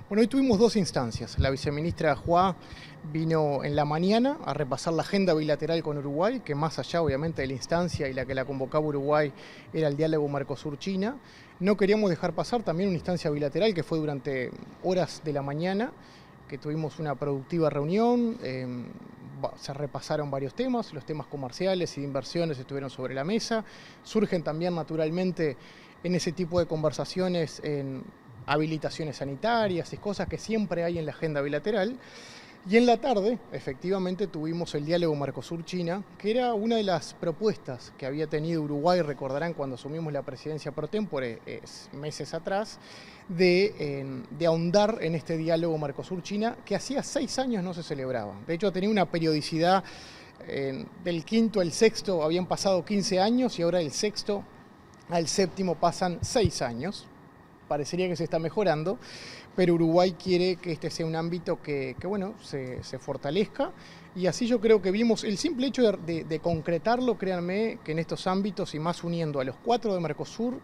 Bueno, hoy tuvimos dos instancias. La viceministra Hua vino en la mañana a repasar la agenda bilateral con Uruguay, que más allá obviamente de la instancia y la que la convocaba Uruguay era el diálogo Mercosur-China. No queríamos dejar pasar también una instancia bilateral que fue durante horas de la mañana, que tuvimos una productiva reunión, se repasaron varios temas, los temas comerciales y de inversiones estuvieron sobre la mesa. Surgen también naturalmente en ese tipo de conversaciones en habilitaciones sanitarias y cosas que siempre hay en la agenda bilateral. Y en la tarde, efectivamente, tuvimos el diálogo Mercosur-China, que era una de las propuestas que había tenido Uruguay, recordarán cuando asumimos la presidencia pro tempore meses atrás, de ahondar en este diálogo Mercosur-China, que hacía 6 años no se celebraba. De hecho, tenía una periodicidad del quinto al sexto, habían pasado 15 años y ahora del sexto al séptimo pasan 6 años. Parecería que se está mejorando, pero Uruguay quiere que este sea un ámbito que bueno, se fortalezca, y así yo creo que vimos el simple hecho de concretarlo. Créanme que en estos ámbitos, y más uniendo a los 4 de Mercosur,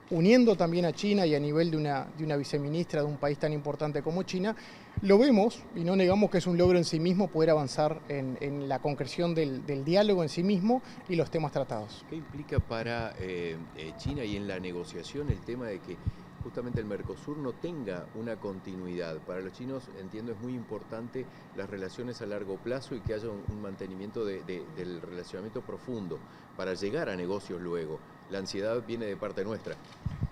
uniendo también a China y a nivel de una viceministra de un país tan importante como China, lo vemos y no negamos que es un logro en sí mismo poder avanzar en la concreción del diálogo en sí mismo y los temas tratados. ¿Qué implica para China y en la negociación el tema de que justamente el Mercosur no tenga una continuidad? Para los chinos, entiendo, es muy importante las relaciones a largo plazo y que haya un mantenimiento del relacionamiento profundo para llegar a negocios luego. La ansiedad viene de parte nuestra.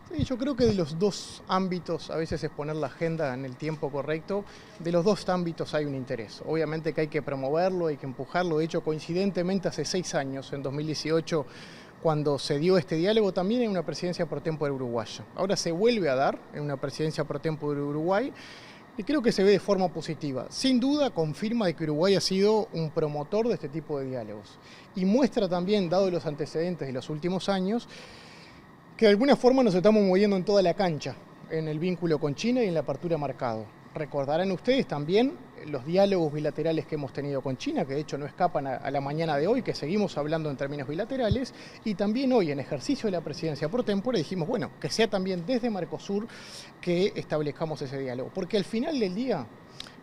Sí, yo creo que de los dos ámbitos, a veces es poner la agenda en el tiempo correcto, de los dos ámbitos hay un interés. Obviamente que hay que promoverlo, hay que empujarlo. De hecho, coincidentemente hace 6 años, en 2018, cuando se dio este diálogo, también en una presidencia pro tempore uruguaya. Ahora se vuelve a dar en una presidencia pro tempore de Uruguay, y creo que se ve de forma positiva. Sin duda confirma de que Uruguay ha sido un promotor de este tipo de diálogos. Y muestra también, dado los antecedentes de los últimos años, que de alguna forma nos estamos moviendo en toda la cancha, en el vínculo con China y en la apertura a mercado. Recordarán ustedes también los diálogos bilaterales que hemos tenido con China, que de hecho no escapan a la mañana de hoy, que seguimos hablando en términos bilaterales, y también hoy, en ejercicio de la presidencia pro tempore, dijimos, bueno, que sea también desde Mercosur que establezcamos ese diálogo, porque al final del día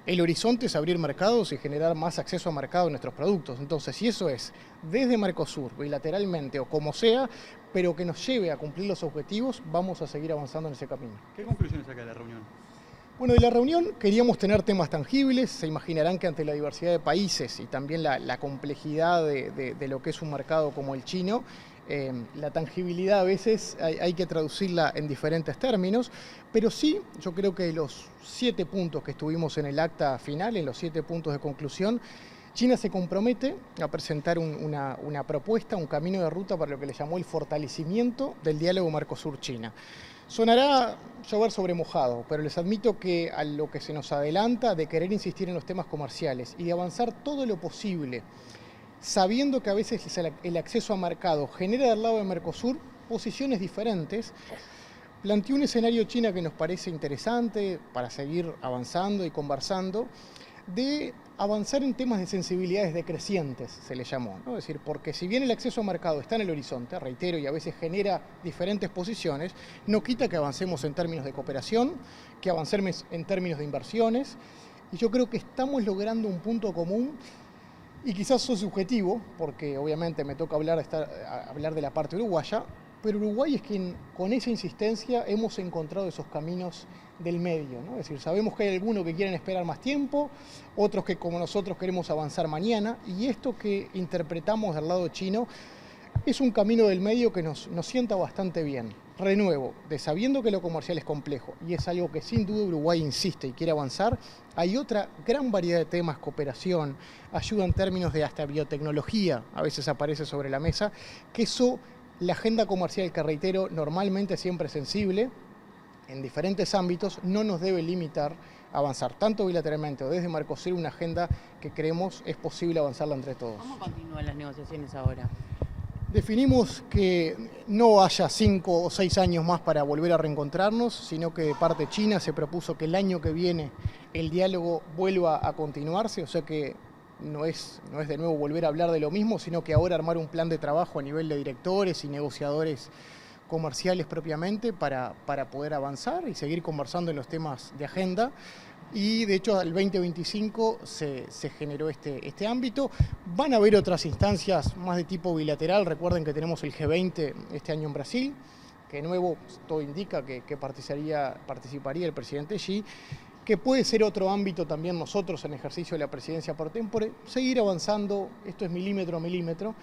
el horizonte es abrir mercados y generar más acceso a mercado de nuestros productos. Entonces, si eso es desde Mercosur, bilateralmente o como sea, pero que nos lleve a cumplir los objetivos, vamos a seguir avanzando en ese camino. ¿Qué conclusiones saca de la reunión? Bueno, de la reunión queríamos tener temas tangibles. Se imaginarán que ante la diversidad de países y también la complejidad de lo que es un mercado como el chino, la tangibilidad a veces hay que traducirla en diferentes términos, pero sí, yo creo que los 7 puntos que estuvimos en el acta final, en los 7 puntos de conclusión, China se compromete a presentar una propuesta, un camino de ruta para lo que le llamó el fortalecimiento del diálogo Mercosur-China. Sonará llover sobre mojado, pero les admito que a lo que se nos adelanta de querer insistir en los temas comerciales y de avanzar todo lo posible, sabiendo que a veces el acceso a mercado genera del lado de Mercosur posiciones diferentes, planteó un escenario China que nos parece interesante para seguir avanzando y conversando, de avanzar en temas de sensibilidades decrecientes, se le llamó, ¿no? Es decir, porque si bien el acceso a mercado está en el horizonte, reitero, y a veces genera diferentes posiciones, no quita que avancemos en términos de cooperación, que avancemos en términos de inversiones, y yo creo que estamos logrando un punto común. Y quizás soy subjetivo, porque obviamente me toca hablar de la parte uruguaya, pero Uruguay es quien, con esa insistencia, hemos encontrado esos caminos del medio, ¿no? Es decir, sabemos que hay algunos que quieren esperar más tiempo, otros que como nosotros queremos avanzar mañana, y esto que interpretamos del lado chino es un camino del medio que nos sienta bastante bien. Renuevo, de sabiendo que lo comercial es complejo y es algo que sin duda Uruguay insiste y quiere avanzar, hay otra gran variedad de temas, cooperación, ayuda en términos de hasta biotecnología, a veces aparece sobre la mesa, que eso, la agenda comercial, que reitero, normalmente siempre es sensible, en diferentes ámbitos, no nos debe limitar a avanzar, tanto bilateralmente o desde Mercosur, una agenda que creemos es posible avanzarla entre todos. ¿Cómo continúan las negociaciones ahora? Definimos que no haya 5 o 6 años más para volver a reencontrarnos, sino que de parte china se propuso que el año que viene el diálogo vuelva a continuarse, o sea que no es de nuevo volver a hablar de lo mismo, sino que ahora armar un plan de trabajo a nivel de directores y negociadores comerciales propiamente para poder avanzar y seguir conversando en los temas de agenda. Y de hecho al 2025 se generó este ámbito. Van a haber otras instancias más de tipo bilateral. Recuerden que tenemos el G20 este año en Brasil, que de nuevo todo indica que participaría el presidente Xi, que puede ser otro ámbito también nosotros en ejercicio de la presidencia por tempore, seguir avanzando, esto es milímetro a milímetro,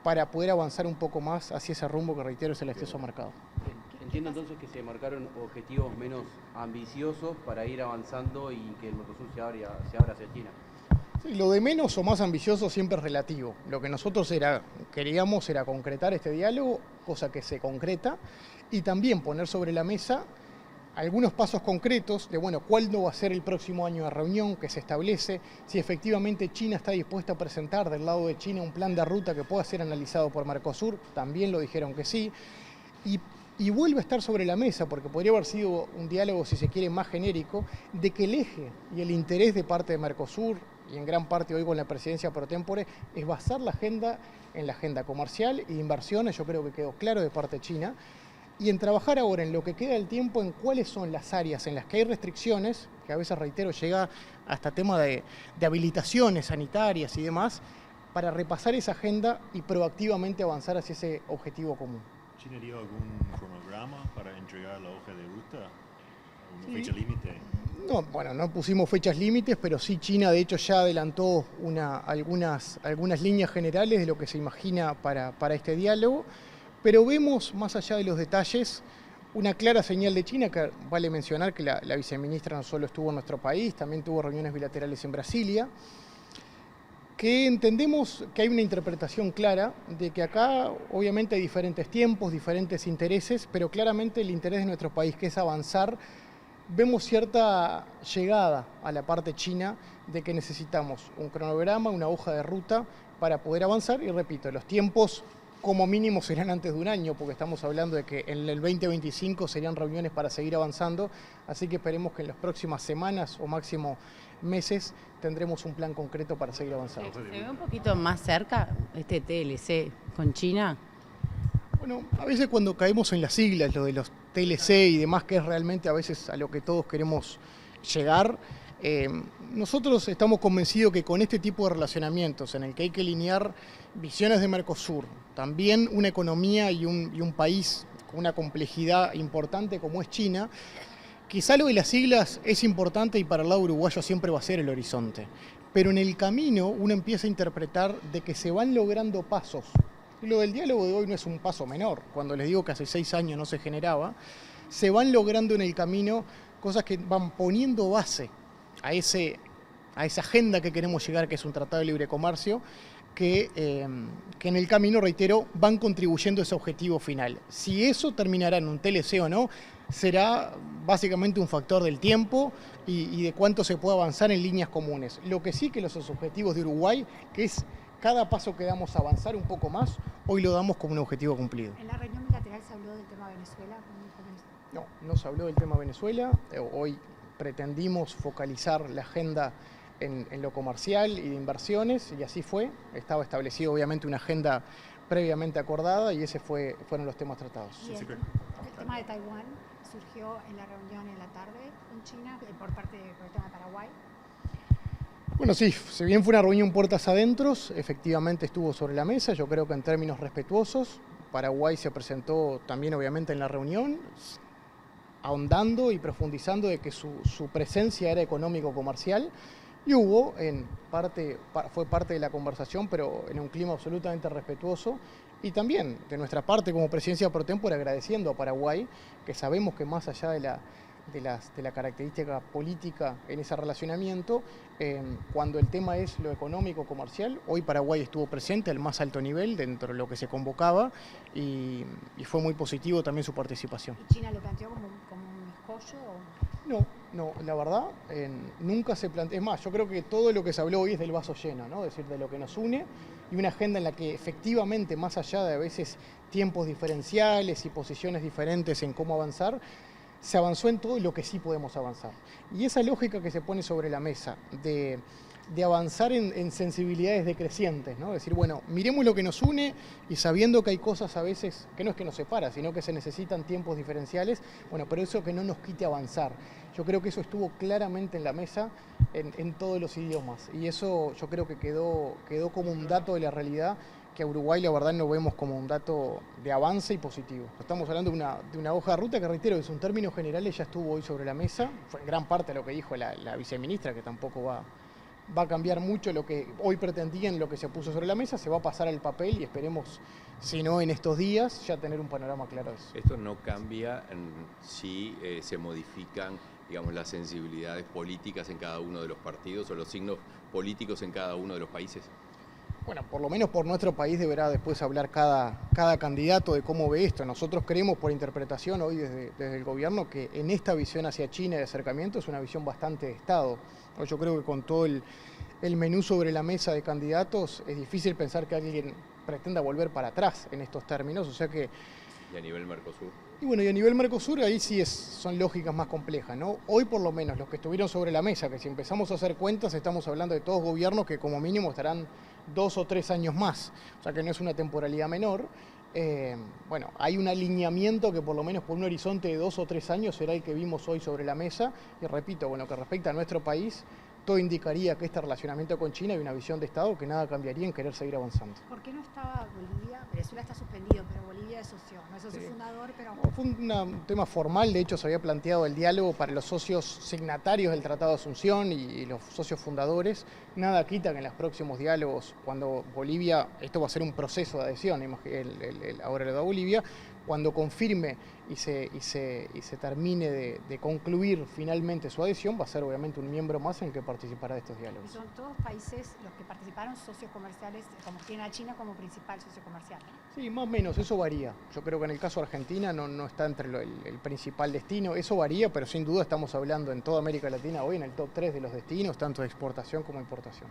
para poder avanzar un poco más hacia ese rumbo que reitero es el acceso a mercado. Entiendo entonces que se marcaron objetivos menos ambiciosos para ir avanzando y que el Mercosur se abra hacia China. Sí, lo de menos o más ambicioso siempre es relativo. Lo que nosotros queríamos era concretar este diálogo, cosa que se concreta, y también poner sobre la mesa algunos pasos concretos de, bueno, cuál no va a ser el próximo año de reunión que se establece, si efectivamente China está dispuesta a presentar del lado de China un plan de ruta que pueda ser analizado por Mercosur, también lo dijeron que sí, y vuelve a estar sobre la mesa, porque podría haber sido un diálogo, si se quiere, más genérico, de que el eje y el interés de parte de Mercosur, y en gran parte hoy con la presidencia pro tempore, es basar la agenda en la agenda comercial y de inversiones, yo creo que quedó claro de parte de China, y en trabajar ahora en lo que queda del tiempo, en cuáles son las áreas en las que hay restricciones, que a veces, reitero, llega hasta tema de habilitaciones sanitarias y demás, para repasar esa agenda y proactivamente avanzar hacia ese objetivo común. ¿China dio algún cronograma para entregar la hoja de ruta? ¿Alguna fecha límite? No, bueno, no pusimos fechas límites, pero sí China de hecho ya adelantó algunas líneas generales de lo que se imagina para este diálogo. Pero vemos, más allá de los detalles, una clara señal de China, que vale mencionar que la viceministra no solo estuvo en nuestro país, también tuvo reuniones bilaterales en Brasilia, que entendemos que hay una interpretación clara de que acá obviamente hay diferentes tiempos, diferentes intereses, pero claramente el interés de nuestro país, que es avanzar, vemos cierta llegada a la parte china de que necesitamos un cronograma, una hoja de ruta para poder avanzar, y repito, los tiempos como mínimo serán antes de un año, porque estamos hablando de que en el 2025 serían reuniones para seguir avanzando, así que esperemos que en las próximas semanas o máximo meses tendremos un plan concreto para seguir avanzando. ¿Se ve un poquito más cerca este TLC con China? Bueno, a veces cuando caemos en las siglas, lo de los TLC y demás, que es realmente a veces a lo que todos queremos llegar, nosotros estamos convencidos que con este tipo de relacionamientos en el que hay que alinear visiones de Mercosur, también una economía y un país con una complejidad importante como es China, quizá lo de las siglas es importante y para el lado uruguayo siempre va a ser el horizonte, pero en el camino uno empieza a interpretar de que se van logrando pasos. Y lo del diálogo de hoy no es un paso menor, cuando les digo que hace 6 años no se generaba, se van logrando en el camino cosas que van poniendo base a esa agenda que queremos llegar, que es un tratado de libre comercio, que en el camino, reitero, van contribuyendo a ese objetivo final. Si eso terminará en un TLC o no, será básicamente un factor del tiempo y de cuánto se puede avanzar en líneas comunes. Lo que sí que los objetivos de Uruguay, que es cada paso que damos a avanzar un poco más, hoy lo damos como un objetivo cumplido. ¿En la reunión bilateral se habló del tema Venezuela? No se habló del tema Venezuela. Hoy pretendimos focalizar la agenda en lo comercial y de inversiones, y así fue. Estaba establecido obviamente una agenda previamente acordada y ese fueron los temas tratados. Y el tema de Taiwán surgió en la reunión en la tarde con China por el tema de Paraguay. Bueno, sí, si bien fue una reunión puertas adentro, efectivamente estuvo sobre la mesa, yo creo que en términos respetuosos. Paraguay se presentó también obviamente en la reunión, ahondando y profundizando de que su presencia era económico-comercial, y fue parte de la conversación, pero en un clima absolutamente respetuoso, y también de nuestra parte como presidencia pro tempore agradeciendo a Paraguay, que sabemos que más allá de la característica política en ese relacionamiento, cuando el tema es lo económico-comercial, hoy Paraguay estuvo presente al más alto nivel dentro de lo que se convocaba y fue muy positivo también su participación. ¿Y China lo planteó como un escollo? No, la verdad, nunca se planteó. Es más, yo creo que todo lo que se habló hoy es del vaso lleno, ¿no? Es decir, de lo que nos une y una agenda en la que efectivamente, más allá de a veces tiempos diferenciales y posiciones diferentes en cómo avanzar, se avanzó en todo lo que sí podemos avanzar. Y esa lógica que se pone sobre la mesa de avanzar en sensibilidades decrecientes, ¿no? Decir, bueno, miremos lo que nos une y sabiendo que hay cosas a veces que no es que nos separa, sino que se necesitan tiempos diferenciales, bueno, pero eso que no nos quite avanzar. Yo creo que eso estuvo claramente en la mesa en todos los idiomas y eso yo creo que quedó como un dato de la realidad que a Uruguay la verdad no vemos como un dato de avance y positivo. Estamos hablando de una hoja de ruta que, reitero, en términos generales ya estuvo hoy sobre la mesa, fue en gran parte lo que dijo la viceministra, que tampoco va a cambiar mucho lo que hoy pretendían, lo que se puso sobre la mesa, se va a pasar al papel y esperemos, si no en estos días, ya tener un panorama claro de eso. Esto no cambia si se modifican, digamos, las sensibilidades políticas en cada uno de los partidos o los signos políticos en cada uno de los países. Bueno, por lo menos por nuestro país deberá después hablar cada candidato de cómo ve esto. Nosotros creemos por interpretación hoy desde el gobierno que en esta visión hacia China de acercamiento es una visión bastante de Estado. Yo creo que con todo el menú sobre la mesa de candidatos es difícil pensar que alguien pretenda volver para atrás en estos términos, o sea que... ¿Y a nivel Mercosur? Y bueno, y a nivel Mercosur ahí sí son lógicas más complejas, ¿no? Hoy por lo menos los que estuvieron sobre la mesa, que si empezamos a hacer cuentas estamos hablando de todos gobiernos que como mínimo estarán 2 o 3 años más, o sea que no es una temporalidad menor. Bueno, hay un alineamiento que por lo menos por un horizonte de 2 o 3 años será el que vimos hoy sobre la mesa y repito, bueno, que respecta a nuestro país, todo indicaría que este relacionamiento con China hay una visión de Estado que nada cambiaría en querer seguir avanzando. ¿Por qué no estaba Bolivia? Venezuela está suspendido, pero Bolivia es socio, no es socio fundador, pero... Fue un tema formal, de hecho se había planteado el diálogo para los socios signatarios del Tratado de Asunción y los socios fundadores. Nada quita que en los próximos diálogos, cuando Bolivia, esto va a ser un proceso de adhesión, ahora lo da Bolivia, cuando confirme y se termine de concluir finalmente su adhesión, va a ser obviamente un miembro más en el que participará de estos diálogos. Y son todos países los que participaron socios comerciales, como tiene a China como principal socio comercial, ¿no? Sí, más o menos, eso varía. Yo creo que en el caso de Argentina no está entre el principal destino, eso varía, pero sin duda estamos hablando en toda América Latina hoy en el top 3 de los destinos, tanto de exportación como importación.